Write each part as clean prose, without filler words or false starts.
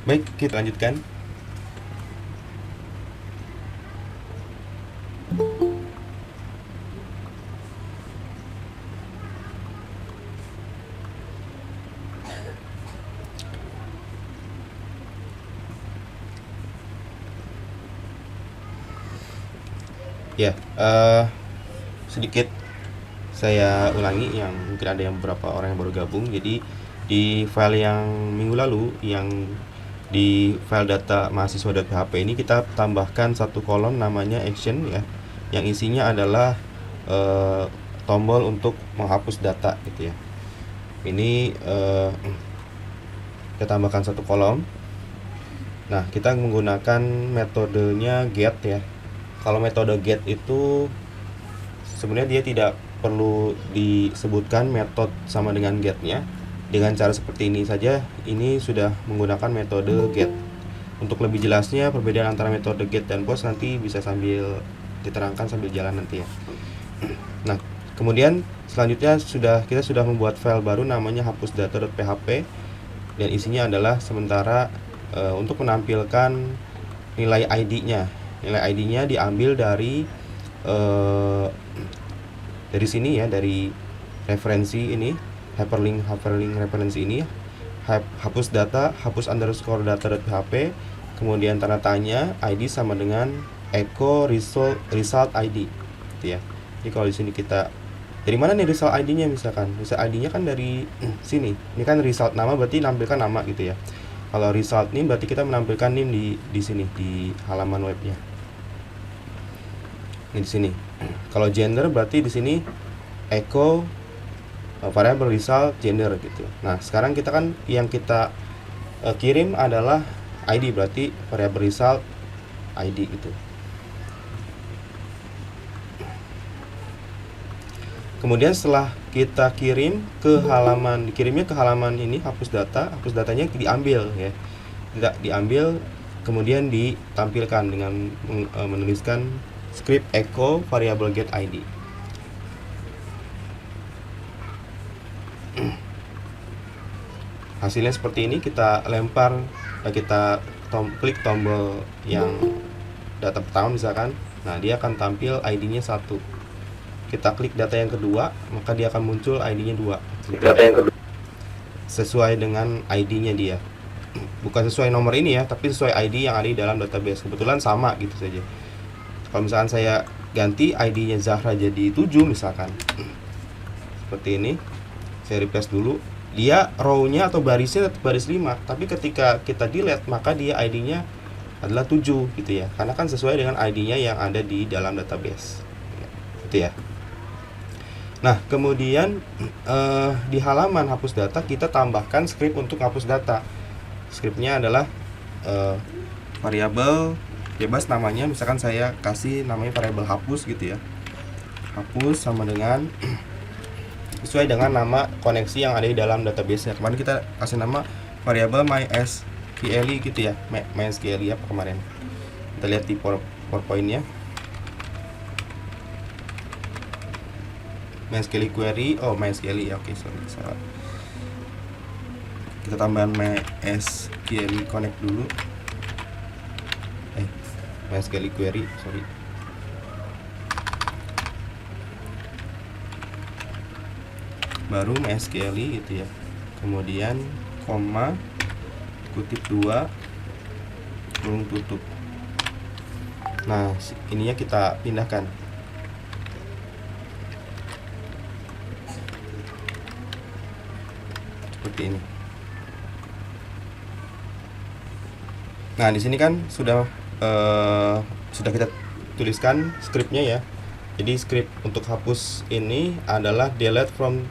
Baik, kita lanjutkan. Ya, sedikit saya ulangi yang mungkin ada yang beberapa orang yang baru gabung. Jadi di file yang minggu lalu, yang di file data mahasiswa.php ini kita tambahkan satu kolom namanya action ya, yang isinya adalah tombol untuk menghapus data gitu ya. Ini kita tambahkan satu kolom. Nah, kita menggunakan metodenya get ya. Kalau metode get itu sebenarnya dia tidak perlu disebutkan metode sama dengan getnya. Dengan cara seperti ini saja, ini sudah menggunakan metode get. Untuk lebih jelasnya perbedaan antara metode get dan post nanti bisa sambil diterangkan sambil jalan nanti ya. Nah, kemudian selanjutnya kita sudah membuat file baru namanya hapusdata.php, dan isinya adalah sementara untuk menampilkan nilai ID-nya. Nilai ID-nya diambil dari sini ya, dari referensi ini, hyperlink referensi ini, hapus data, hapus underscore data.php, kemudian tanda tanya ID sama dengan echo result ID gitu ya. Jadi kalau di sini kita dari mana nih result ID-nya, misalkan result ID-nya kan dari sini. Ini kan result nama, berarti nampilkan nama gitu ya. Kalau result name berarti kita menampilkan name di sini di halaman webnya. Ini di sini. Kalau gender berarti di sini echo variable result gender gitu. Nah, sekarang kita kan yang kita kirim adalah ID, berarti variable result ID gitu. Kemudian setelah kita dikirimnya ke halaman ini hapus datanya diambil ya. Tidak diambil, kemudian ditampilkan dengan menuliskan script echo variable get ID. Hasilnya seperti ini, kita lempar, kita klik tombol yang data pertama misalkan. Nah, dia akan tampil ID-nya 1. Kita klik data yang kedua, maka dia akan muncul ID-nya 2. Sesuai dengan ID-nya dia. Bukan sesuai nomor ini ya, tapi sesuai ID yang ada di dalam database. Kebetulan sama gitu saja. Kalau misalkan saya ganti ID-nya Zahra jadi 7 misalkan, seperti ini, saya replace dulu, dia row-nya atau barisnya tetap baris 5, tapi ketika kita delete maka dia ID-nya adalah 7 gitu ya, karena kan sesuai dengan ID-nya yang ada di dalam database gitu ya. Nah, kemudian di halaman hapus data kita tambahkan script untuk hapus data. Scriptnya adalah variabel bebas namanya, misalkan saya kasih namanya variabel hapus gitu ya. Hapus sama dengan sesuai dengan nama koneksi yang ada di dalam database-nya. Kemarin kita kasih nama variabel mysql gitu ya, mysql ya kemarin. Kita lihat di PowerPoint-nya. MySQL query, MySQL ya, oke, sorry salah. Kita tambahan MySQL connect dulu. MySQL query, sorry. Baru MySQL gitu ya. Kemudian koma, kutip 2, kurung tutup. Nah, ininya kita pindahkan. Seperti ini. Nah, di sini kan sudah kita tuliskan scriptnya ya. Jadi script untuk hapus ini adalah delete from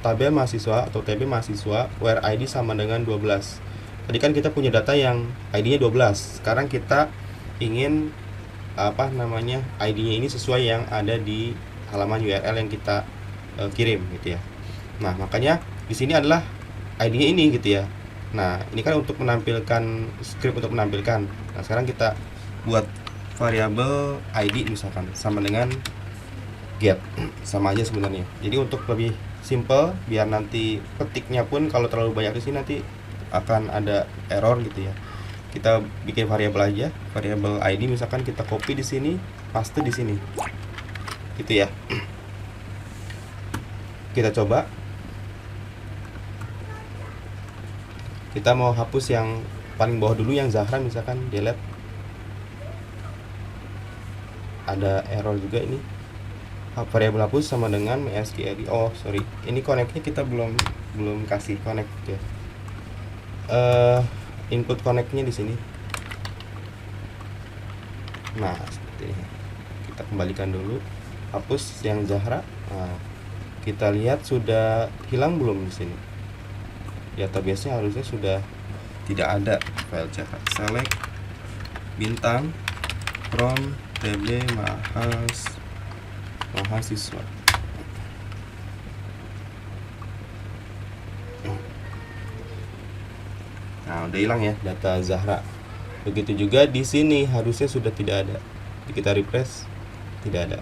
tabel mahasiswa atau TB mahasiswa where ID sama dengan 12. Tadi kan kita punya data yang ID-nya 12. Sekarang kita ingin ID-nya ini sesuai yang ada di halaman URL yang kita kirim gitu ya. Nah, makanya di sini adalah ID-nya ini gitu ya. Nah, ini kan untuk menampilkan script untuk menampilkan. Nah, sekarang kita buat variabel ID misalkan sama dengan get, sama aja sebenarnya. Jadi untuk lebih simple, biar nanti petiknya pun kalau terlalu banyak di sini nanti akan ada error gitu ya. Kita bikin variabel aja, variabel ID misalkan kita copy di sini, paste di sini. Gitu ya. Kita coba. Kita mau hapus yang paling bawah dulu, yang Zahra misalkan, delete. Ada error juga ini. Variabel hapus sama dengan MySQL. Oh sorry, ini connect-nya kita belum kasih connect ya. Input connect-nya di sini. Nah seperti ini. Kita kembalikan dulu, hapus yang Zahra. Nah, kita lihat sudah hilang belum di sini. Database-nya harusnya sudah tidak ada file Zahra. Select bintang from tb mahasiswa. Nah, udah hilang ya data Zahra. Begitu juga di sini harusnya sudah tidak ada. Kita refresh, tidak ada.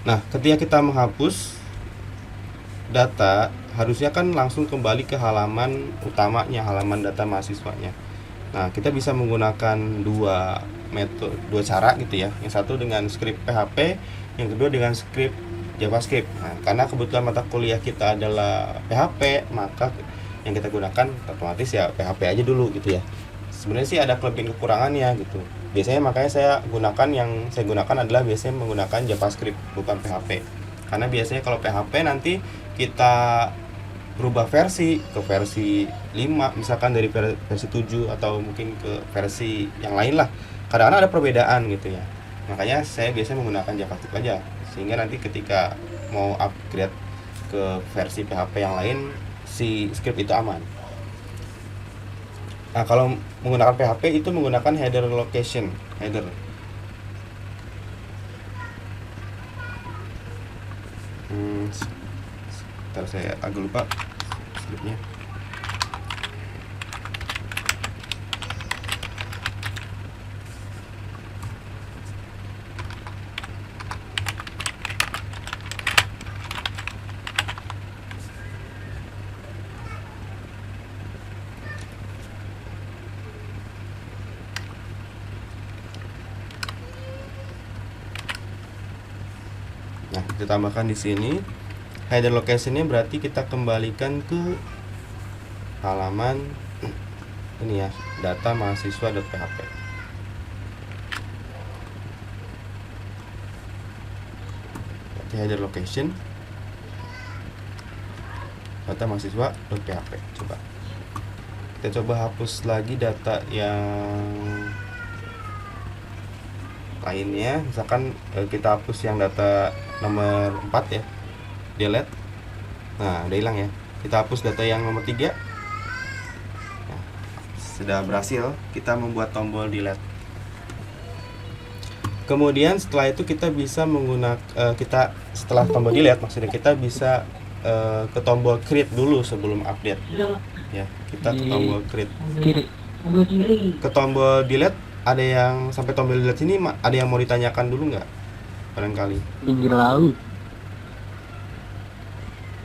Nah, ketika kita menghapus data, harusnya kan langsung kembali ke halaman utamanya, halaman data mahasiswanya. Nah, kita bisa menggunakan dua cara gitu ya. Yang satu dengan script PHP, yang kedua dengan script JavaScript. Nah, karena kebetulan mata kuliah kita adalah PHP, maka yang kita gunakan otomatis ya PHP aja dulu gitu ya. Sebenarnya sih ada kelebihan kekurangannya gitu. Biasanya makanya saya gunakan adalah biasanya menggunakan JavaScript bukan PHP. Karena biasanya kalau PHP nanti kita berubah versi ke versi 5 misalkan dari versi 7 atau mungkin ke versi yang lain lah. Kadang-kadang ada perbedaan gitu ya. Makanya saya biasanya menggunakan JavaScript aja, sehingga nanti ketika mau upgrade ke versi PHP yang lain, si script itu aman. Nah, kalau menggunakan PHP itu menggunakan header location, header. Ntar saya agak lupa scriptnya. Nah, kita tambahkan di sini header location-nya, berarti kita kembalikan ke halaman ini ya, data mahasiswa.php. Berarti header location data mahasiswa.php. Coba kita coba hapus lagi data yang lainnya, misalkan kita hapus yang data nomor 4 ya, delete. Nah, udah hilang ya. Kita hapus data yang nomor 3. Nah, sudah berhasil kita membuat tombol delete. Kemudian setelah itu kita bisa menggunakan setelah tombol delete, maksudnya kita bisa ke tombol create dulu sebelum update. Ya, kita ke tombol create. Ke tombol delete, ada yang sampai tombol delete sini ada yang mau ditanyakan dulu nggak? Barangkali. Pinggir laut.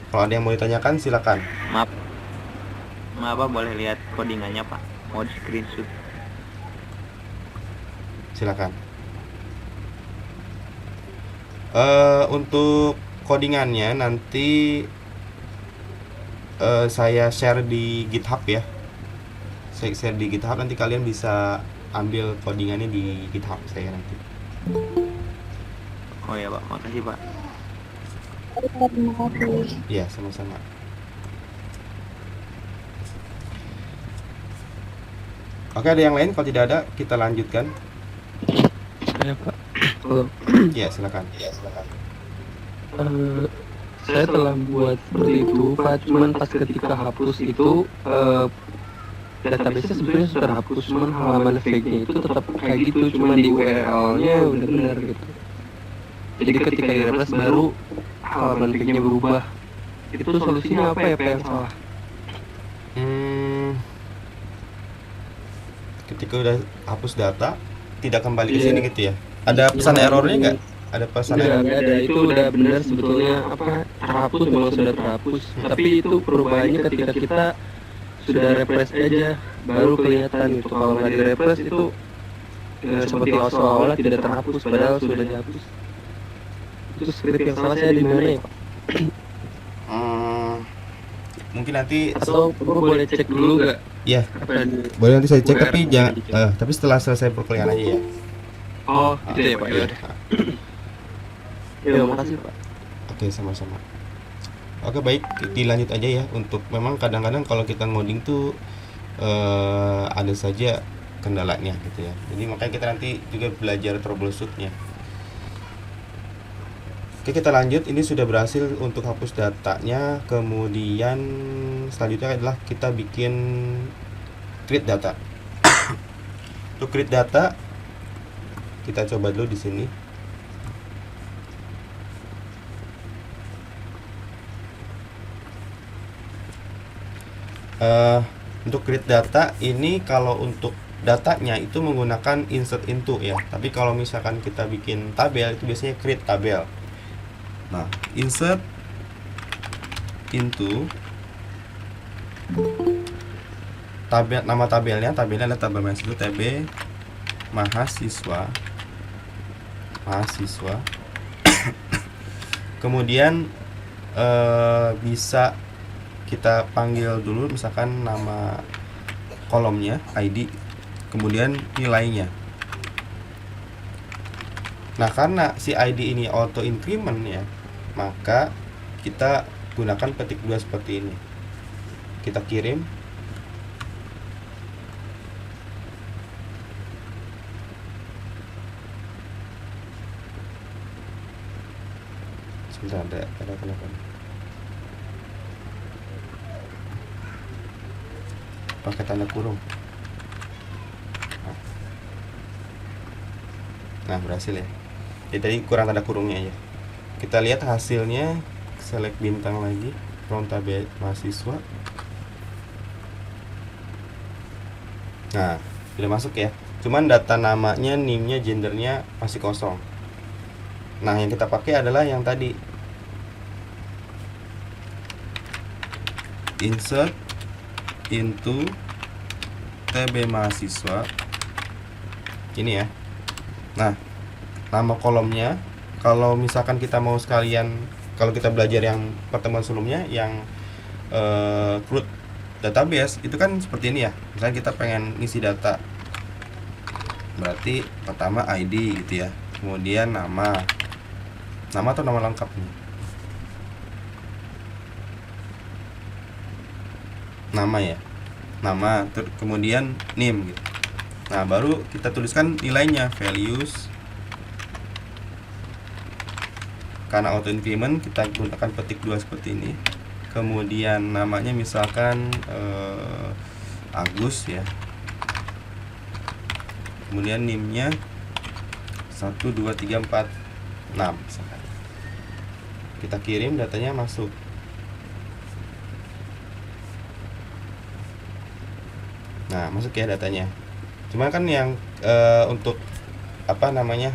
Kalau ada yang mau ditanyakan silakan. Maaf Pak, boleh lihat codingannya Pak? Mau di screenshot. Silakan. Untuk codingannya nanti saya share di GitHub ya. Saya share di GitHub, nanti kalian bisa ambil codingannya di GitHub saya nanti. Oh ya Pak, makasih Pak. Terima kasih. Iya, sama-sama. Oke, ada yang lain? Kalau tidak ada, kita lanjutkan. Saya Pak. Iya, silakan. Saya telah buat seperti itu Pak, cuman pas ketika hapus itu database-nya sebenarnya sudah terhapus, cuman halaman fake-nya itu tetap kayak gitu, cuman di URL-nya udah benar gitu. Jadi ketika di-refresh baru halaman fake-nya berubah. Itu solusinya apa ya Pak yang salah? Ketika udah hapus data, tidak kembali ke sini gitu ya. Ada pesan errornya nggak? Ada pesan error? Nggak ada, itu udah benar sebetulnya, apa, terhapus, memang sudah terhapus. Tapi itu perubahannya ketika kita sudah refresh aja baru kelihatan gitu. Kalau nggak di refresh itu seperti awal-awal tidak terhapus padahal sudah dihapus. Itu script yang salah saya di mana ya Pak? Mungkin nanti Atau Bapak boleh cek dulu nggak? ya Apa di- boleh nanti saya cek, WR tapi boleh jangan dicek. tapi setelah selesai perkuliahan aja ya. Oh gitu ya Pak, ya udah. Ya makasih Pak. Oke, sama-sama. Oke, baik, dilanjut aja ya. Untuk memang kadang-kadang kalau kita ngoding tuh ada saja kendalanya gitu ya. Jadi makanya kita nanti juga belajar troubleshootnya. Oke, kita lanjut. Ini sudah berhasil untuk hapus datanya. Kemudian selanjutnya adalah kita bikin create data. Untuk create data kita coba dulu di sini. Untuk create data ini, kalau untuk datanya itu menggunakan insert into ya. Tapi kalau misalkan kita bikin tabel itu biasanya create tabel. Nah, insert into tabel, nama tabelnya adalah tabel mahasiswa, TB mahasiswa. Kemudian bisa kita panggil dulu misalkan nama kolomnya ID, kemudian nilainya. Nah, karena si ID ini auto increment ya, maka kita gunakan petik 2 seperti ini. Kita kirim. Sebentar, ada kenapa? Pakai tanda kurung. Nah, berhasil ya. Jadi tadi kurang tanda kurungnya ya. Kita lihat hasilnya, select bintang lagi, from tabel mahasiswa. Nah, sudah masuk ya. Cuman data namanya, NIM-nya, gendernya masih kosong. Nah, yang kita pakai adalah yang tadi. Insert into TB mahasiswa. Ini ya. Nah, nama kolomnya, kalau misalkan kita mau sekalian, kalau kita belajar yang pertemuan sebelumnya yang root database itu kan seperti ini ya. Misalnya kita pengen ngisi data, berarti pertama ID gitu ya, kemudian nama atau nama lengkap nih, nama ya, kemudian name gitu. Nah, baru kita tuliskan nilainya, values. Karena auto increment kita gunakan petik 2 seperti ini. Kemudian namanya misalkan Agus ya. Kemudian NIM-nya 1 2 3 4 6 misalkan. Kita kirim, datanya masuk. Nah, masuk ya datanya. Cuman kan yang untuk apa namanya,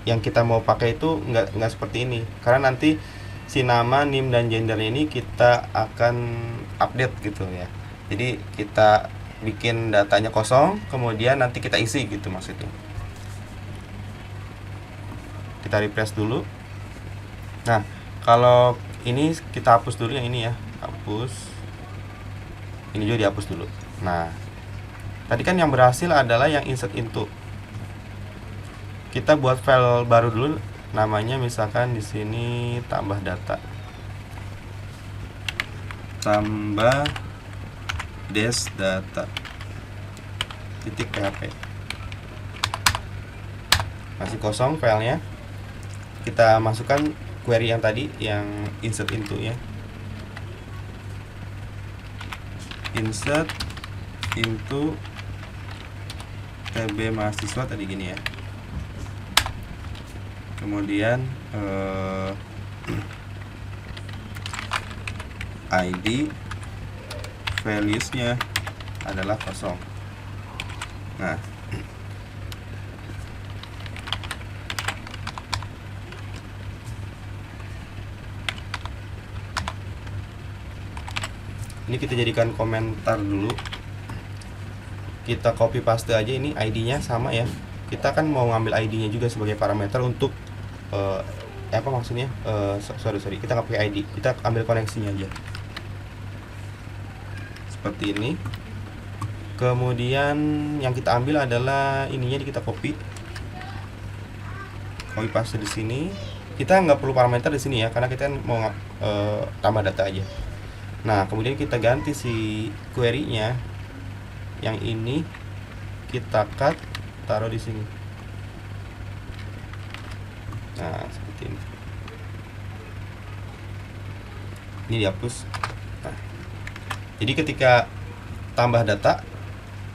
yang kita mau pakai itu nggak seperti ini, karena nanti si nama, NIM dan gendernya ini kita akan update gitu ya. Jadi kita bikin datanya kosong, kemudian nanti kita isi gitu maksudnya. Kita refresh dulu. Nah, kalau ini kita hapus dulu yang ini ya, hapus. Ini juga dihapus dulu. Nah, tadi kan yang berhasil adalah yang insert into. Kita buat file baru dulu, namanya misalkan di sini tambah data, tambah dash data titik php. Masih kosong filenya. Kita masukkan query yang tadi, yang insert into ya. Insert into TB mahasiswa tadi gini ya. Kemudian ID, values-nya adalah kosong. Nah, Ini kita jadikan komentar dulu. Kita copy paste aja, ini ID-nya sama ya. Kita kan mau ngambil ID-nya juga sebagai parameter untuk apa maksudnya? Sorry, kita nggak pakai ID, kita ambil koneksinya aja. Seperti ini. Kemudian yang kita ambil adalah ininya, kita copy paste di sini. Kita nggak perlu parameter di sini ya, karena kita mau tambah data aja. Nah, kemudian kita ganti si query-nya yang ini, kita cut, taruh di sini. Nah, seperti ini. Ini dihapus. Nah, jadi ketika tambah data,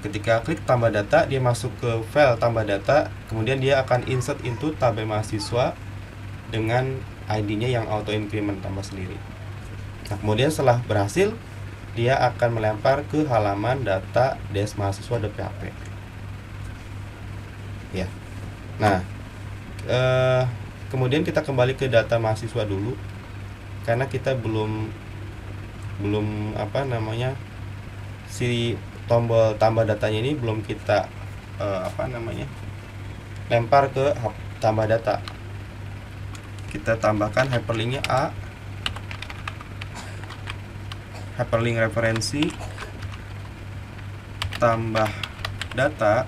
ketika klik tambah data, dia masuk ke file tambah data, kemudian dia akan insert into tabel mahasiswa dengan ID-nya yang auto increment tambah sendiri. Nah, kemudian setelah berhasil, dia akan melempar ke halaman data mahasiswa.php. Ya. Nah, kemudian kita kembali ke data mahasiswa dulu, karena kita belum si tombol tambah datanya ini belum kita lempar ke tambah data. Kita tambahkan hyperlinknya A, hyperlink referensi tambah data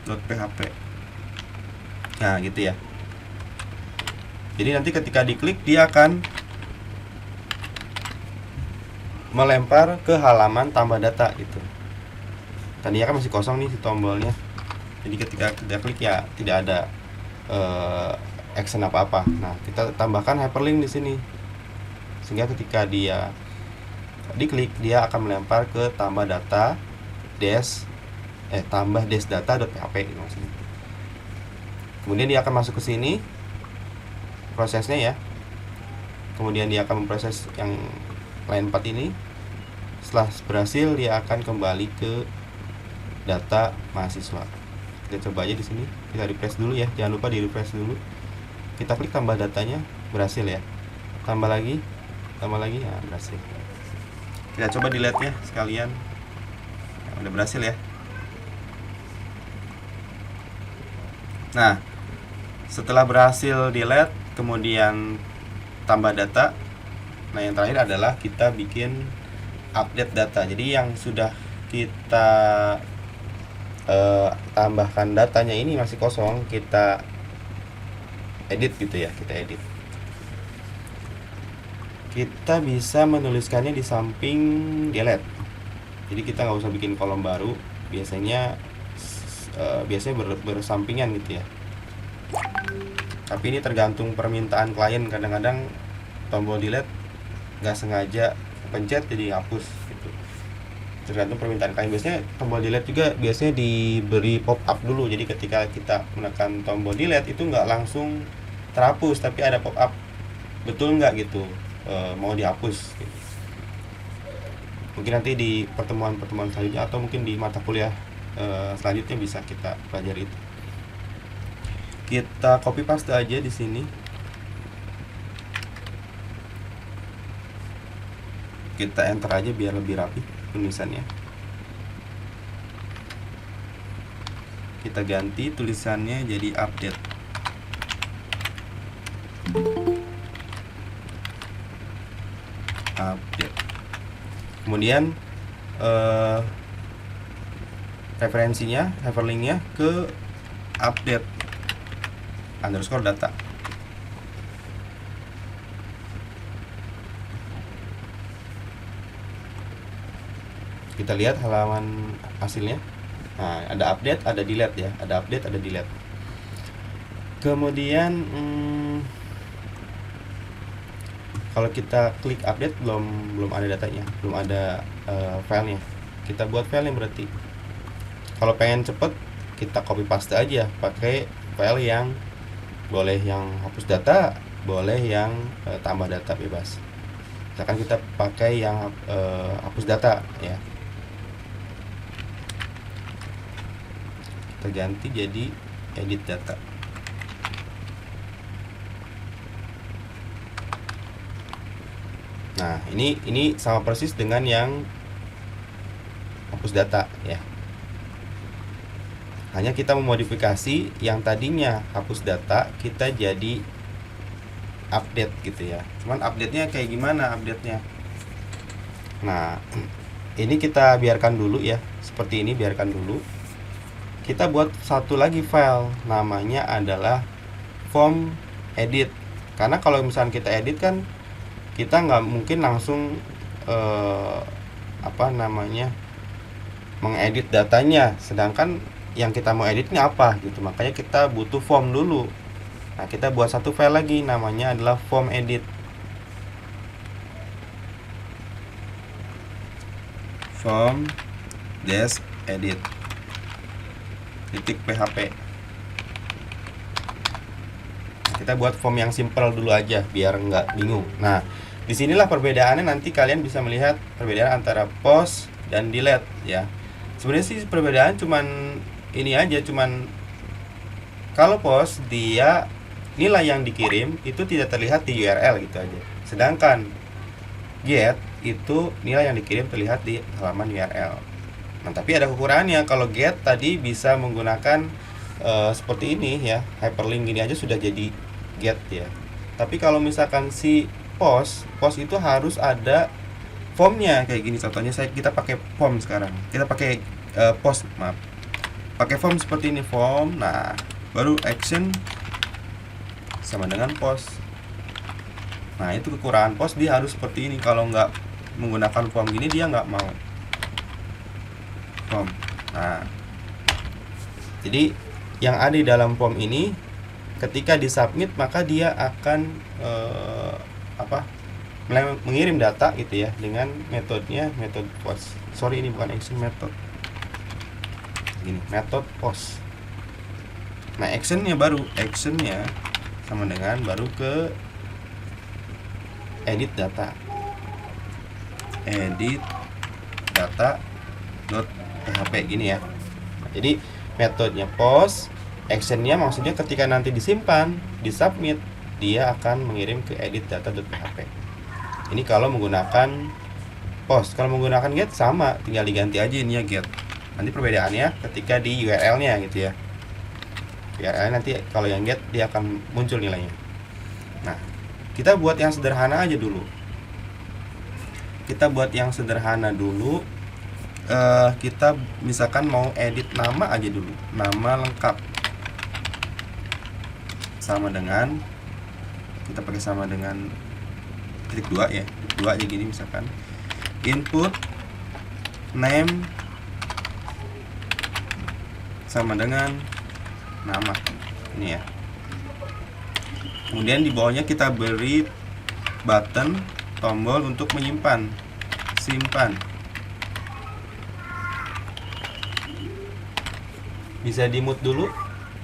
.php. Nah, gitu ya. Jadi nanti ketika diklik, dia akan melempar ke halaman tambah data gitu. Tadinya kan masih kosong nih si tombolnya. Jadi ketika kita klik ya tidak ada action apa-apa. Nah, kita tambahkan hyperlink di sini. Sehingga ketika dia diklik, dia akan melempar ke tambah data tambah data.php gitu maksudnya. Kemudian dia akan masuk ke sini prosesnya ya. Kemudian dia akan memproses yang line 4 ini. Setelah berhasil, dia akan kembali ke data mahasiswa. Kita coba aja di sini. Kita refresh dulu ya. Jangan lupa di refresh dulu. Kita klik tambah datanya, berhasil ya. Tambah lagi, ya berhasil. Kita coba delete-nya sekalian. Nah, udah berhasil ya. Nah, setelah berhasil delete, kemudian tambah data. Nah, yang terakhir adalah kita bikin update data. Jadi yang sudah kita tambahkan datanya ini masih kosong, kita edit gitu ya, kita edit. Kita bisa menuliskannya di samping delete. Jadi kita nggak usah bikin kolom baru. Biasanya bersampingan gitu ya. Tapi ini tergantung permintaan klien. Kadang-kadang tombol delete nggak sengaja pencet jadi hapus gitu. Tergantung permintaan klien. Biasanya tombol delete juga biasanya diberi pop up dulu. Jadi ketika kita menekan tombol delete itu nggak langsung terhapus, tapi ada pop up betul nggak gitu, mau dihapus gitu. Mungkin nanti di pertemuan selanjutnya atau mungkin di mata kuliah selanjutnya bisa kita pelajari itu. Kita copy paste aja di sini. Kita enter aja biar lebih rapi tulisannya. Kita ganti tulisannya jadi update. Kemudian referensinya, hyperlinknya ke update underscore data. Kita lihat halaman hasilnya. Nah, ada update, ada delete ya, ada update, ada delete. Kemudian kalau kita klik update belum ada datanya, belum ada filenya. Kita buat filenya berarti. Kalau pengen cepet, kita copy paste aja, pakai file yang boleh yang hapus data, boleh yang tambah data bebas. Misalkan kita pakai yang hapus data ya. Kita ganti jadi edit data. Nah, ini sama persis dengan yang hapus data ya. Hanya kita memodifikasi yang tadinya hapus data kita jadi update gitu ya. Cuman update-nya kayak gimana update-nya? Nah, ini kita biarkan dulu ya. Seperti ini biarkan dulu. Kita buat satu lagi file, namanya adalah form edit. Karena kalau misalnya kita edit kan kita nggak mungkin langsung mengedit datanya, sedangkan yang kita mau edit ini apa gitu, makanya kita butuh form dulu. Nah, kita buat satu file lagi, namanya adalah form edit. Form dash edit .php. Nah, kita buat form yang simple dulu aja biar nggak bingung. Nah, disinilah perbedaannya, nanti kalian bisa melihat perbedaan antara post dan delete ya. Sebenarnya sih perbedaan cuman ini aja, cuman kalau post dia nilai yang dikirim itu tidak terlihat di URL gitu aja. Sedangkan get itu nilai yang dikirim terlihat di halaman URL. Nah, tapi ada kekurangannya. Kalau get tadi bisa menggunakan seperti ini ya, hyperlink gini aja sudah jadi get ya. Tapi kalau misalkan si post itu harus ada formnya kayak gini. Contohnya kita pakai form sekarang. Kita pakai post, maaf. Pakai form seperti ini, form. Nah, baru action sama dengan post. Nah, itu kekurangan post, dia harus seperti ini. Kalau nggak menggunakan form gini dia nggak mau form. Nah, jadi yang ada di dalam form ini ketika disubmit maka dia akan mengirim data gitu ya, dengan metodenya metode post. Sorry, ini bukan action method. Gini, method post. Nah, actionnya sama dengan baru ke edit data php gini ya. Nah, jadi metodenya post, actionnya maksudnya ketika nanti disimpan, disubmit, dia akan mengirim ke edit data.php. Ini kalau menggunakan post. Kalau menggunakan get sama, tinggal diganti aja ini ya get. Nanti perbedaannya ketika di URL-nya gitu ya. URL nanti kalau yang get dia akan muncul nilainya. Nah, kita buat yang sederhana aja dulu. Kita misalkan mau edit nama aja dulu, nama lengkap. Kita pakai sama dengan titik 2 ya. Titik 2 aja gini misalkan. Input name sama dengan nama ini ya. Kemudian di bawahnya kita beri button tombol untuk menyimpan, simpan. Bisa di mute dulu,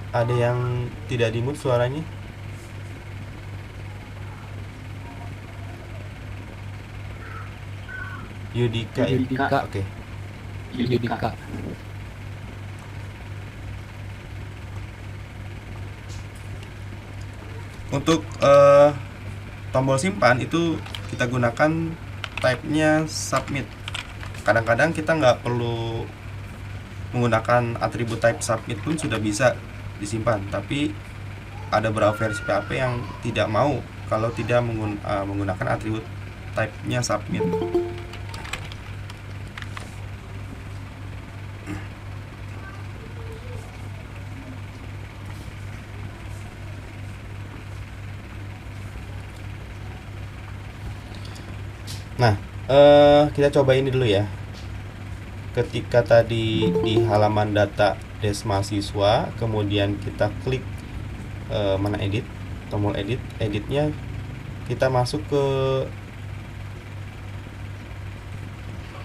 ada yang tidak di mute suaranya. Yudika. Oke. Yudika. Untuk tombol simpan itu kita gunakan type-nya submit. Kadang-kadang kita nggak perlu menggunakan atribut type submit pun sudah bisa disimpan. Tapi ada beberapa versi PHP yang tidak mau kalau tidak menggunakan atribut type-nya submit. Nah, kita coba ini dulu ya. Ketika tadi di halaman data des mahasiswa, kemudian kita klik mana edit, tombol edit, editnya kita masuk ke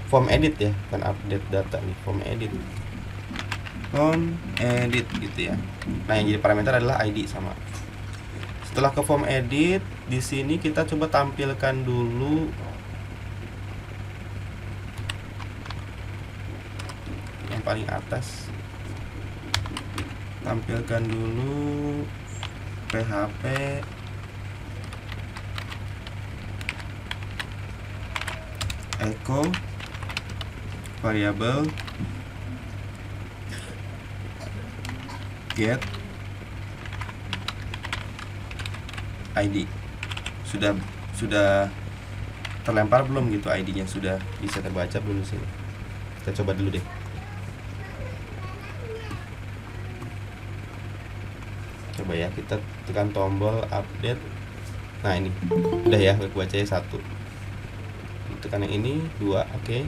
form edit ya, bukan update data nih, form edit gitu ya. Nah, yang jadi parameter adalah ID sama. Setelah ke form edit, di sini kita coba tampilkan dulu paling atas, tampilkan dulu PHP echo variable get ID. Sudah terlempar belum gitu ID-nya? Sudah bisa terbaca belum di sini? Kita coba dulu deh. Coba ya, kita tekan tombol update. Nah ini udah ya, bacanya 1. Tekan yang ini 2, oke.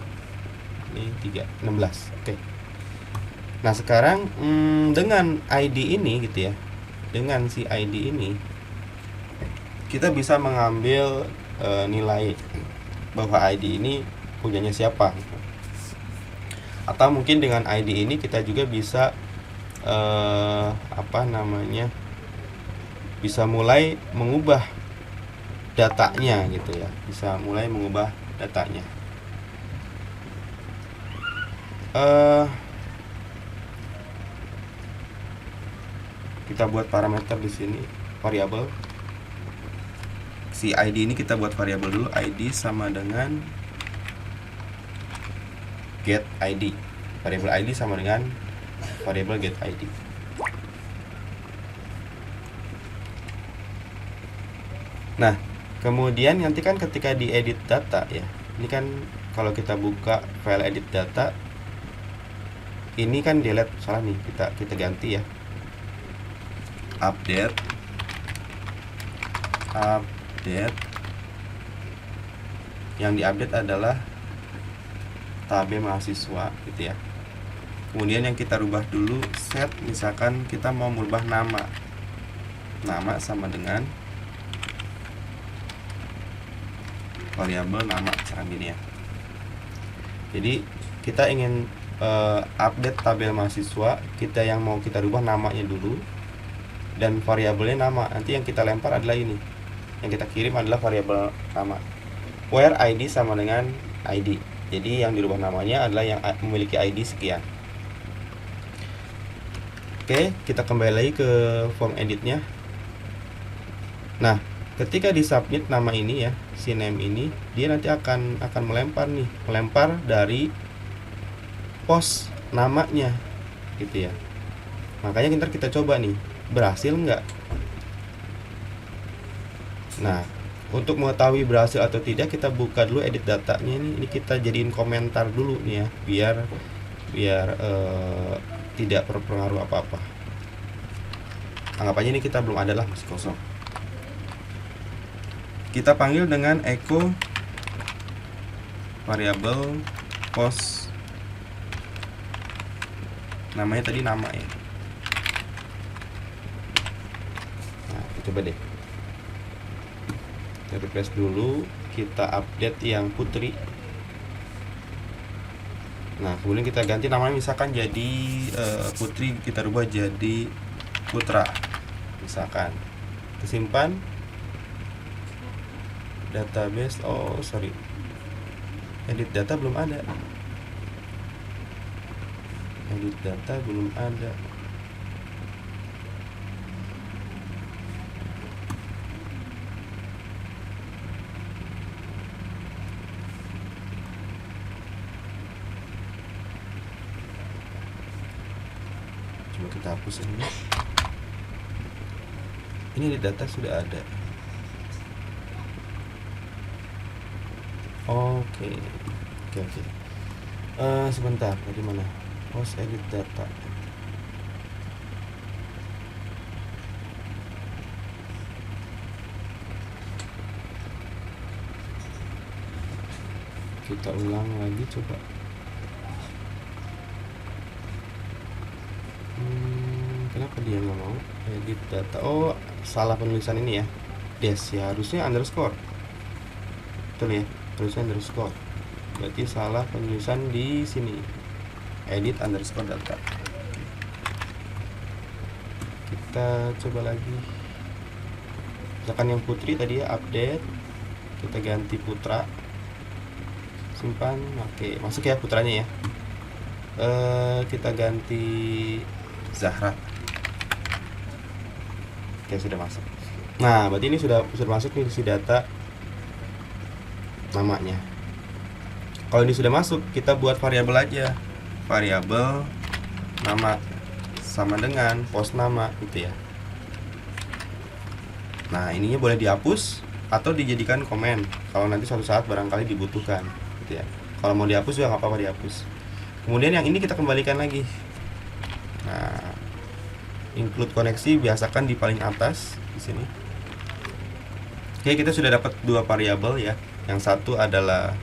Ini 3, 16, oke. Nah sekarang dengan ID ini gitu ya, dengan si ID ini kita bisa mengambil nilai bahwa ID ini punyanya siapa gitu. Atau mungkin dengan ID ini kita juga bisa bisa mulai mengubah datanya gitu ya, bisa mulai mengubah datanya. Kita buat parameter di sini, variabel. Si ID ini kita buat variabel dulu, ID sama dengan get ID. Variabel ID sama dengan variabel get ID. Nah, kemudian nanti kan ketika diedit data ya, ini kan kalau kita buka file edit data, ini kan delete, salah nih, kita ganti ya, update yang diupdate adalah tab mahasiswa gitu ya. Kemudian yang kita rubah dulu, set, misalkan kita mau merubah nama sama dengan variabel nama, misalkan gini ya. Jadi kita ingin update tabel mahasiswa, kita yang mau kita rubah namanya dulu dan variabelnya nama. Nanti yang kita lempar adalah ini, yang kita kirim adalah variabel nama, where ID sama dengan ID. Jadi yang dirubah namanya adalah yang memiliki ID sekian. Oke, kita kembali lagi ke form editnya. Nah, ketika disubmit nama ini ya, si name ini, dia nanti akan melempar dari pos namanya gitu ya. Makanya kita coba nih, berhasil nggak? Nah, untuk mengetahui berhasil atau tidak, kita buka dulu edit datanya ini kita jadiin komentar dulu nih ya, biar tidak berpengaruh apa-apa. Anggap aja ini kita belum ada lah, masih kosong. Kita panggil dengan echo variabel post, namanya tadi nama ya. Nah, coba deh, kita refresh dulu, kita update yang Putri. Nah, kemudian kita ganti namanya, misalkan jadi Putri, kita rubah jadi Putra misalkan. Kita simpan database. Oh sorry, edit data belum ada. Coba kita hapus ini. Ini di data sudah ada. Oke. Sebentar, tadi mana? Post edit data. Kita ulang lagi coba. Kenapa dia nggak mau edit data? Oh, salah penulisan ini ya. Dash ya, harusnya underscore. Betul ya, harusnya underscore. Berarti salah penulisan di sini. Edit underscore data. Kita coba lagi. Misalkan yang Putri tadi ya, update. Kita ganti Putra. Simpan. Oke, masuk ya putranya ya. Kita ganti Zahra. Oke, sudah masuk. Nah, berarti ini sudah masuk nih si data namanya. Kalau ini sudah masuk, kita buat variabel aja. Variabel nama sama dengan post nama gitu ya. Nah, ininya boleh dihapus atau dijadikan komen kalau nanti suatu saat barangkali dibutuhkan gitu ya. Kalau mau dihapus juga nggak apa-apa dihapus. Kemudian yang ini kita kembalikan lagi. Nah, include koneksi biasakan di paling atas di sini. Oke, kita sudah dapat dua variabel ya. Yang satu adalah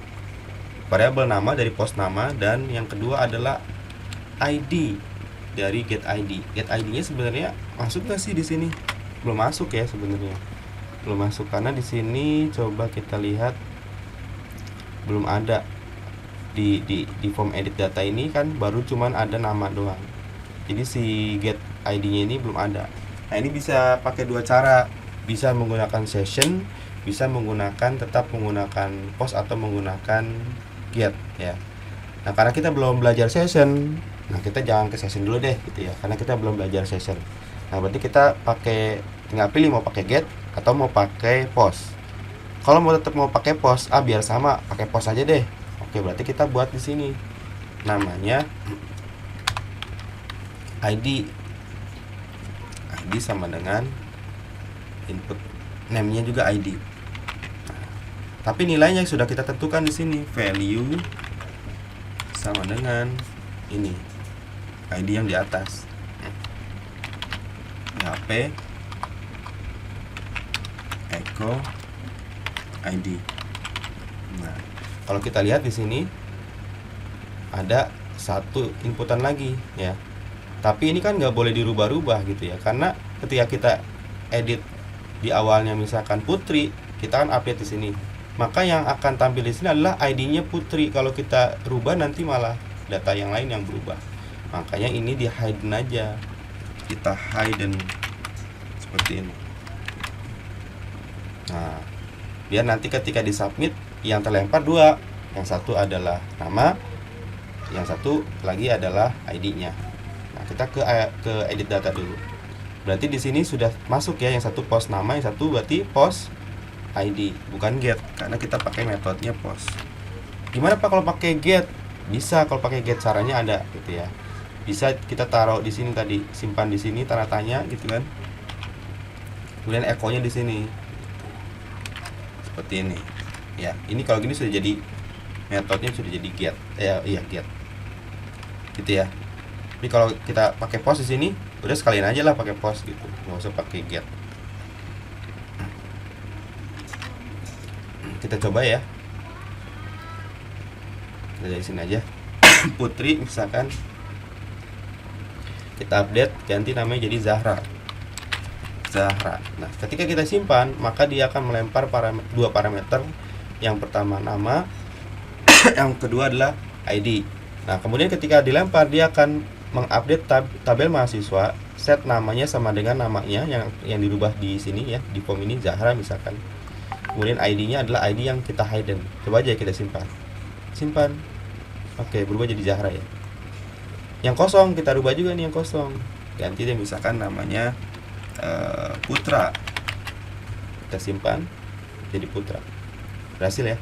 variabel nama dari post nama, dan yang kedua adalah ID dari get ID. Get ID-nya sebenarnya masuk nggak sih di sini? Belum masuk ya sebenarnya. Belum masuk karena di sini coba kita lihat belum ada di form edit data ini kan baru cuman ada nama doang. Jadi si get ID-nya ini belum ada. Nah, ini bisa pakai dua cara. Bisa menggunakan session, bisa tetap menggunakan post atau menggunakan get ya. Nah, karena kita belum belajar session, nah kita jangan ke session dulu deh gitu ya, karena kita belum belajar session. Nah, berarti kita tinggal pilih mau pakai get atau mau pakai post. Kalau tetap mau pakai post, biar sama, pakai post aja deh. Oke, berarti kita buat di sini namanya ID. ID sama dengan input name-nya juga ID. Tapi nilainya sudah kita tentukan di sini, value sama dengan ini ID yang di atas, PHP echo ID. Nah, kalau kita lihat di sini ada satu inputan lagi ya. Tapi ini kan nggak boleh dirubah-rubah gitu ya, karena ketika kita edit di awalnya misalkan Putri, kita kan update di sini. Maka yang akan tampil di sini adalah ID-nya Putri. Kalau kita rubah nanti malah data yang lain yang berubah. Makanya ini di hidden aja. Kita hidden seperti ini. Nah, biar nanti ketika disubmit yang terlempar dua. Yang satu adalah nama, yang satu lagi adalah ID-nya. Nah, kita ke edit data dulu. Berarti di sini sudah masuk ya, yang satu post nama, yang satu berarti post ID, bukan get, karena kita pakai metodenya post. Gimana Pak kalau pakai get? Bisa kalau pakai get, caranya ada gitu ya. Bisa kita taruh di sini tadi, simpan di sini tanda tanya gitu kan. Kemudian echo-nya di sini. Seperti ini. Ya, ini kalau gini sudah jadi metodenya sudah jadi get. Iya get. Gitu ya. Tapi kalau kita pakai post di sini, udah sekalian aja lah pakai post gitu. Nggak usah pakai get. Kita coba ya. Kita dari sini aja. Putri misalkan kita update, ganti namanya jadi Zahra. Nah, ketika kita simpan, maka dia akan melempar dua parameter. Yang pertama nama, yang kedua adalah ID. Nah, kemudian ketika dilempar, dia akan mengupdate tabel mahasiswa, set namanya sama dengan namanya yang dirubah di sini ya, di form ini Zahra misalkan. Kemudian ID-nya adalah ID yang kita hidden. Coba aja kita simpan. Oke, berubah jadi Zahra ya. Yang kosong kita rubah juga nih, yang kosong. Ganti deh misalkan namanya Putra. Kita simpan jadi Putra. Berhasil ya.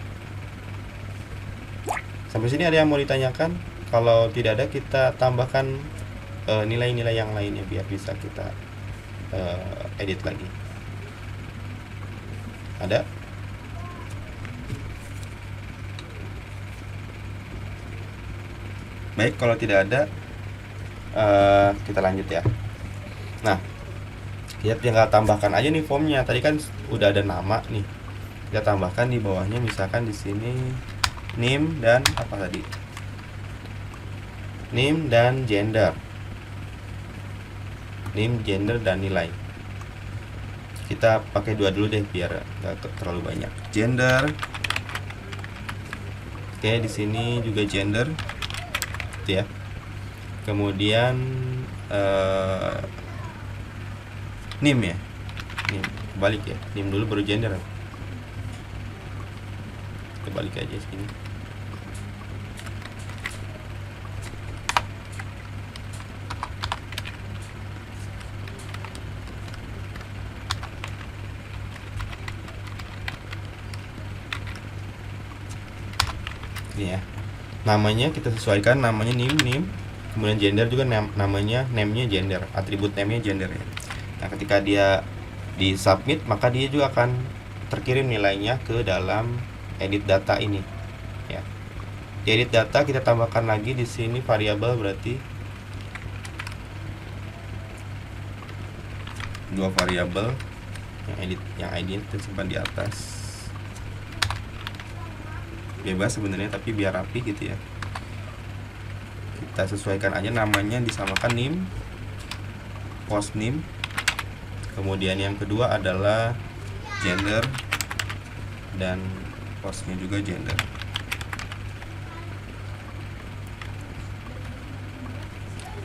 Sampai sini ada yang mau ditanyakan? Kalau tidak ada, kita tambahkan nilai-nilai yang lainnya biar bisa kita edit lagi. Ada? Baik, kalau tidak ada, kita lanjut ya. Nah, kita tinggal tambahkan aja nih formnya. Tadi kan udah ada nama nih. Kita tambahkan di bawahnya, misalkan di sini name dan apa tadi? Name dan gender. Name, gender, dan nilai. Kita pakai dua dulu deh biar nggak terlalu banyak. Gender. Oke, di sini juga gender. Ya. Kemudian name ya. Name. Balik ya. Name dulu baru gender. Kita balik aja sini. Ini ya. namanya kita sesuaikan, namanya name. Kemudian gender juga namanya name-nya gender, atribut name-nya gender ya. Nah, ketika dia di submit, maka dia juga akan terkirim nilainya ke dalam edit data ini ya. Di edit data kita tambahkan lagi di sini variabel, berarti dua variabel yang ID kita simpan di atas. Bebas sebenarnya, tapi biar rapi gitu ya. Kita sesuaikan aja namanya, disamakan name, post name. Kemudian yang kedua adalah gender, dan postnya juga gender.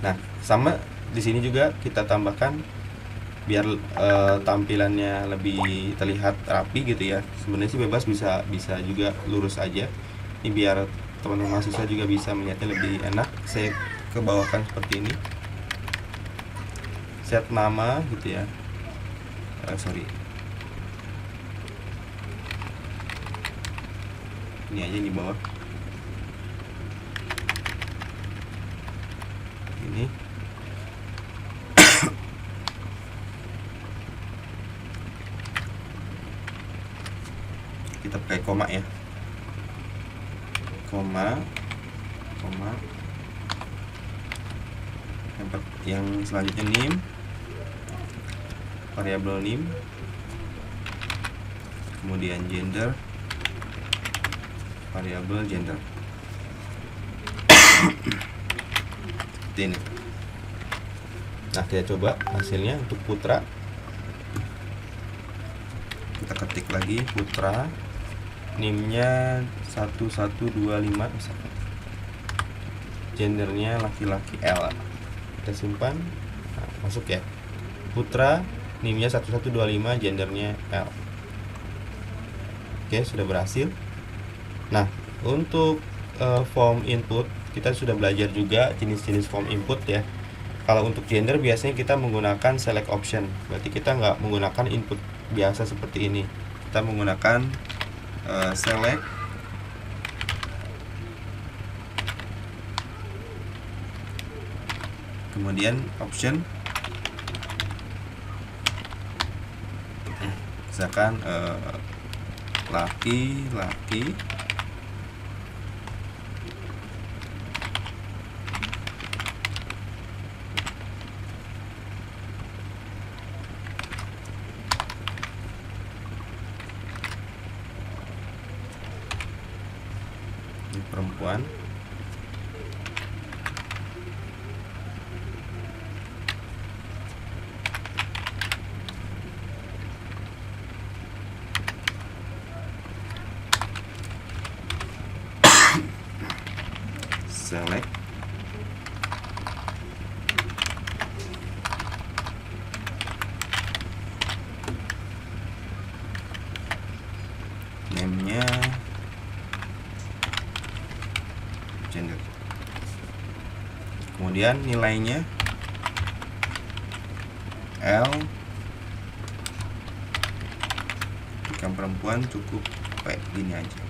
Nah, sama di sini juga kita tambahkan biar tampilannya lebih terlihat rapi gitu ya. Sebenarnya sih bebas, bisa juga lurus aja. Ini biar teman-teman mahasiswa juga bisa melihatnya lebih enak. Saya kebawahkan seperti ini. Set nama gitu ya. Ini aja di bawah. Ini. Kita pakai koma ya. Koma. Yang selanjutnya name. Variabel name. Kemudian gender. Variabel gender. Ini. Nah, kita coba hasilnya untuk Putra. Kita ketik lagi Putra. NIM-nya 1125 misalkan. Gendernya laki-laki L. Kita simpan. Nah, masuk ya. Putra, NIM-nya 1125, gendernya L. Oke, sudah berhasil. Nah, untuk form input kita sudah belajar juga jenis-jenis form input ya. Kalau untuk gender biasanya kita menggunakan select option, berarti kita nggak menggunakan input biasa seperti ini. Kita menggunakan select kemudian option, misalkan laki perempuan, select name-nya gender, kemudian nilainya L, jika perempuan cukup kayak gini aja.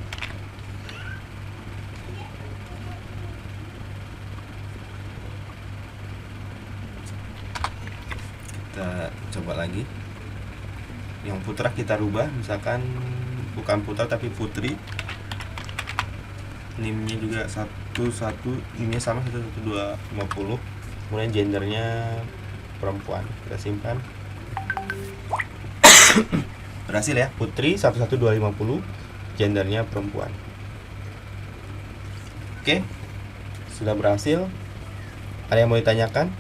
Kita coba lagi. Yang Putra kita rubah, misalkan bukan Putra tapi Putri. NIM-nya juga 11, NIM-nya sama 11250. Kemudian gendernya perempuan. Kita simpan. Berhasil ya, Putri 11250, gendernya perempuan. Oke, sudah berhasil. Ada yang mau ditanyakan?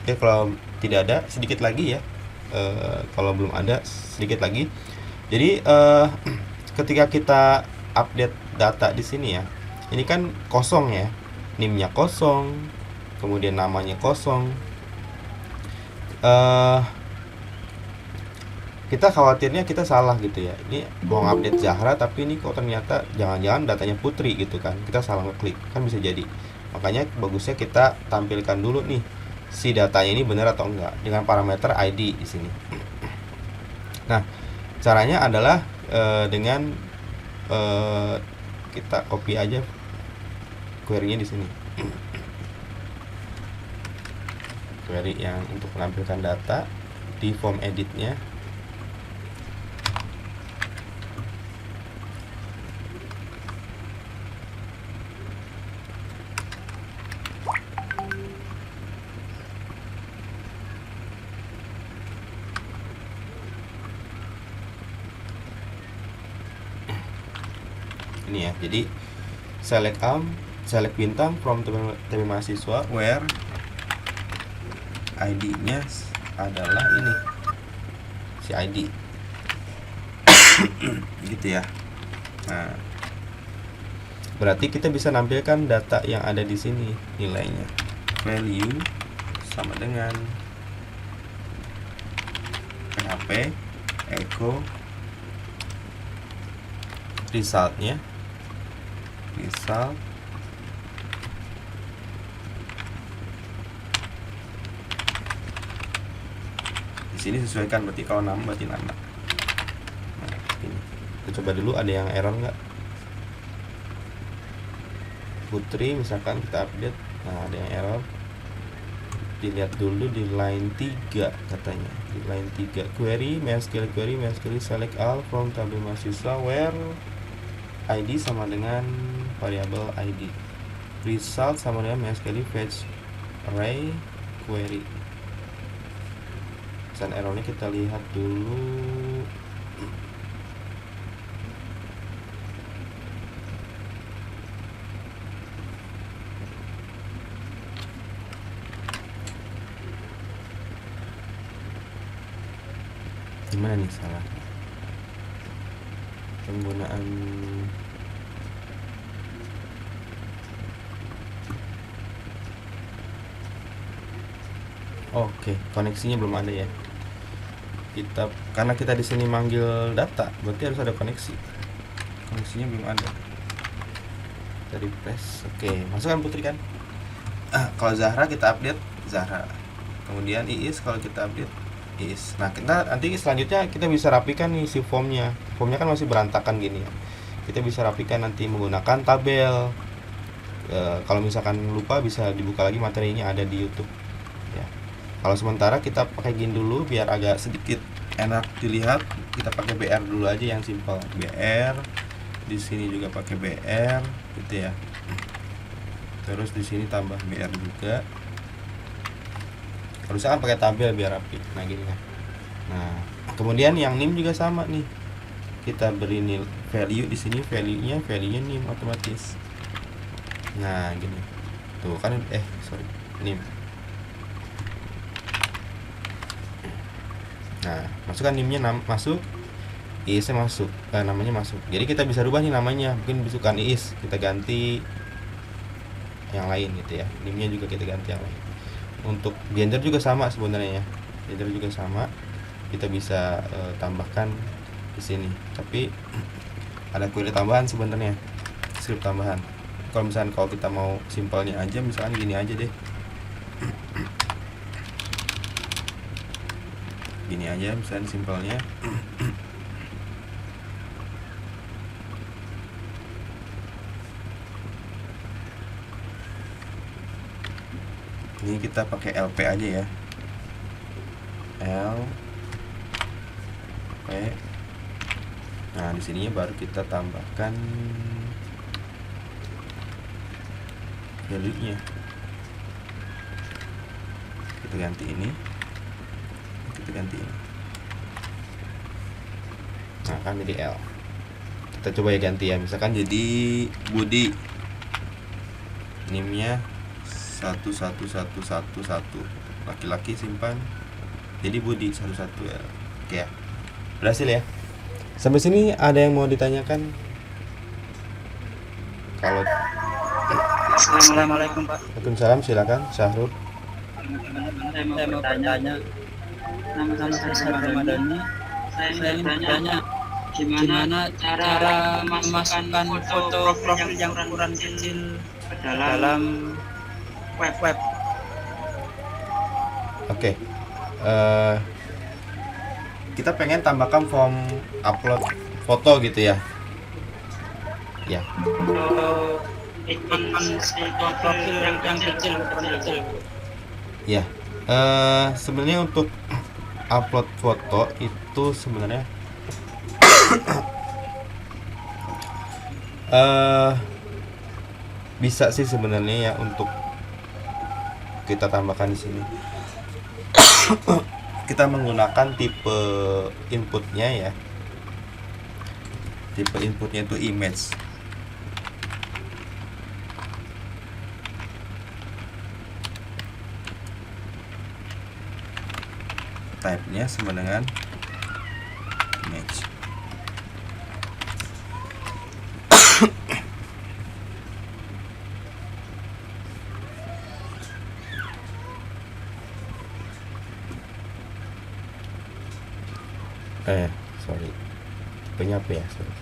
Oke, kalau tidak ada sedikit lagi ya. Kalau belum ada sedikit lagi. Jadi ketika kita update data di sini ya, ini kan kosong ya, NIM-nya kosong, kemudian namanya kosong. Kita khawatirnya kita salah gitu ya. Ini mau update Zahra tapi ini kok ternyata jangan-jangan datanya Putri gitu kan. Kita salah ngeklik, kan bisa jadi. Makanya bagusnya kita tampilkan dulu nih si datanya ini benar atau enggak dengan parameter ID di sini. Nah, caranya adalah dengan kita copy aja query-nya di sini. Query yang untuk menampilkan data di form edit-nya. Ini ya, jadi select bintang from TB mahasiswa where ID-nya adalah ini, si ID. Gitu ya. Nah, berarti kita bisa nampilkan data yang ada di sini nilainya. Value sama dengan PHP echo resultnya, result di sini sesuaikan, berarti kalau 6 berarti 6. Nah, ini kita coba dulu ada yang error nggak. Putri misalkan kita update, nah ada yang error. Dilihat dulu di line 3 katanya, di line 3 query MySQL select all from tabel mahasiswa where ID sama dengan variabel ID, result sama dengan MySQL fetch array query. Pesan errornya kita lihat dulu. Gimana nih salah penggunaan Oke, koneksinya belum ada ya. Karena kita di sini manggil data, berarti harus ada koneksi. Koneksinya belum ada. Kita refresh. Oke, masukkan Putri kan. Kalau Zahra kita update Zahra. Kemudian Iis kalau kita update Iis. Nah, kita nanti selanjutnya kita bisa rapikan nih si formnya. Formnya kan masih berantakan gini ya. Kita bisa rapikan nanti menggunakan tabel. Kalau misalkan lupa bisa dibuka lagi materinya, ada di YouTube. Ya. Kalau sementara kita pakai gini dulu biar agak sedikit enak dilihat. Kita pakai BR dulu aja yang simpel. BR. Di sini juga pakai BR gitu ya. Terus di sini tambah BR juga. Harusnya kan pakai tabel biar rapi. Nah gini kan. Nah, kemudian yang NIM juga sama nih. Kita beri nil value di sini, value-nya NIM otomatis. Nah, gini. Tuh kan NIM. Nah, masukkan NIM-nya masuk, IIS-nya masuk, namanya masuk. Jadi kita bisa rubah nih namanya. Mungkin bukan IIS, kita ganti yang lain gitu ya. NIM-nya juga kita ganti yang lain. Untuk gender juga sama sebenarnya ya. Gender juga sama. Kita bisa tambahkan di sini. Tapi ada query tambahan sebenarnya. Script tambahan. Kalau misalnya kalau kita mau simpelnya aja, misalnya gini aja deh. Gini aja misalnya simpelnya. Ini kita pakai LP aja ya. LP. Nah, di sininya baru kita tambahkan value-nya. Kita ganti ini. Kita ganti ini. Nah, kan jadi L. Kita coba ya ganti ya. Misalkan jadi Budi. NIM-nya 11111 laki-laki simpan jadi Budi 11 ya. Oke ya, berhasil ya. Sampai sini ada yang mau ditanyakan? Kalau Assalamualaikum Pak. Waalaikumsalam, silakan Syahrul. Saya mau bertanya. Nama saya Syahrul Madani. Saya ingin bertanya gimana cara memasukkan foto profil yang ukuran kecil ke dalam web. Oke. Kita pengen tambahkan form upload foto gitu ya. Ya. ikon profil yang kecil, ukuran kecil. Ya. Sebenarnya untuk upload foto itu sebenarnya bisa sih sebenarnya ya untuk kita tambahkan di sini. Kita menggunakan tipe inputnya ya. Tipe inputnya itu image. Type-nya sama dengan image. Sorry. Tipenya apa ya? Sorry.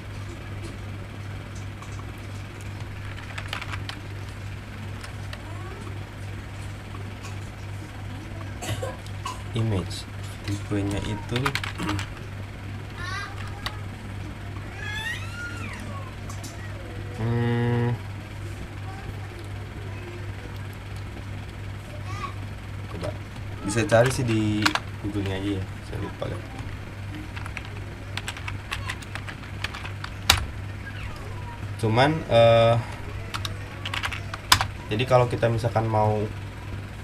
Image. Tipenya itu coba bisa cari sih di Google-nya aja ya, saya lupa kan. Cuman jadi kalau kita misalkan mau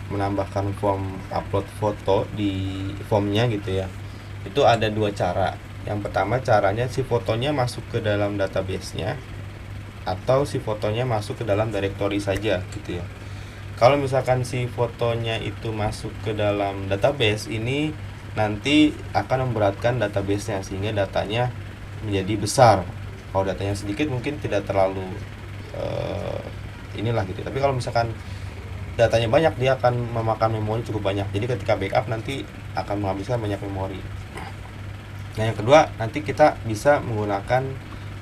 menambahkan form upload foto di formnya gitu ya, itu ada dua cara. Yang pertama caranya si fotonya masuk ke dalam database-nya, atau si fotonya masuk ke dalam directory saja gitu ya. Kalau misalkan si fotonya itu masuk ke dalam database, ini nanti akan memberatkan database-nya sehingga datanya menjadi besar. Kalau datanya sedikit mungkin tidak terlalu inilah gitu. Tapi kalau misalkan datanya banyak, dia akan memakan memori cukup banyak. Jadi ketika backup nanti akan menghabiskan banyak memori. Nah, yang kedua, nanti kita bisa menggunakan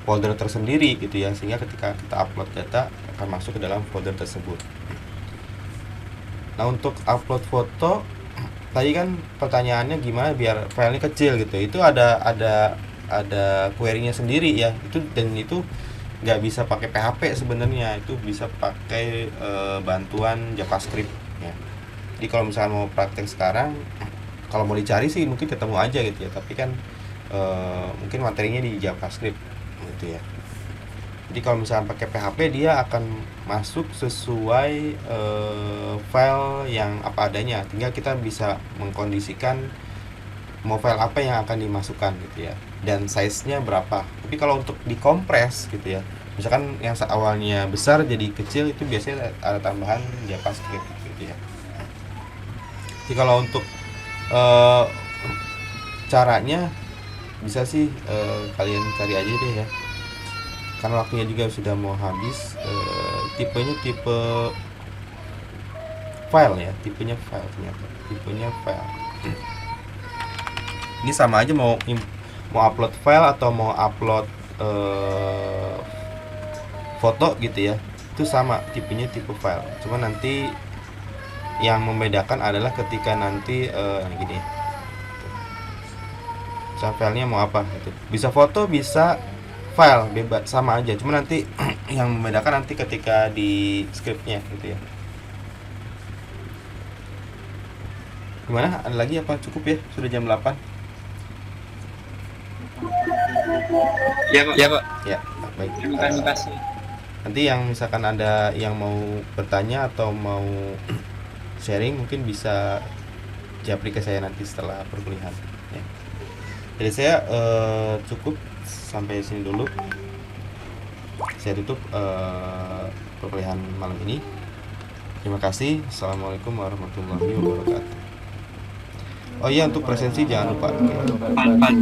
folder tersendiri gitu ya, sehingga ketika kita upload data akan masuk ke dalam folder tersebut. Nah, untuk upload foto tadi kan pertanyaannya gimana biar filenya kecil gitu. Itu ada query-nya sendiri ya. Itu nggak bisa pakai PHP sebenarnya, itu bisa pakai bantuan JavaScript ya. Jadi kalau misalnya mau praktek sekarang, kalau mau dicari sih mungkin ketemu aja gitu ya, tapi kan mungkin materinya di JavaScript gitu ya. Jadi kalau misalnya pakai PHP, dia akan masuk sesuai file yang apa adanya, tinggal kita bisa mengkondisikan mau file apa yang akan dimasukkan gitu ya, dan size-nya berapa. Tapi kalau untuk dikompres gitu ya, misalkan yang awalnya besar jadi kecil, itu biasanya ada tambahan JavaScript gitu ya. Jadi kalau untuk caranya bisa sih kalian cari aja deh ya, karena waktunya juga sudah mau habis. Tipenya tipe file ya, tipenya file ternyata, tipenya file. Ini sama aja mau upload file atau mau upload foto gitu ya, itu sama tipenya tipe file. Cuma nanti yang membedakan adalah ketika nanti gini, filenya mau apa gitu. Bisa foto, bisa file, bebas, sama aja. Cuma nanti yang membedakan nanti ketika di scriptnya gitu ya. Gimana? Ada lagi apa? Cukup ya? Sudah jam 8. Ya Pak. Ya, baik. Terima kasih. Nanti yang misalkan ada yang mau bertanya atau mau sharing, mungkin bisa japri ke saya nanti setelah perkuliahan ya. Jadi saya cukup sampai sini dulu. Saya tutup perkuliahan malam ini. Terima kasih. Assalamualaikum warahmatullahi wabarakatuh. Oh iya, untuk presensi jangan lupa. Pan.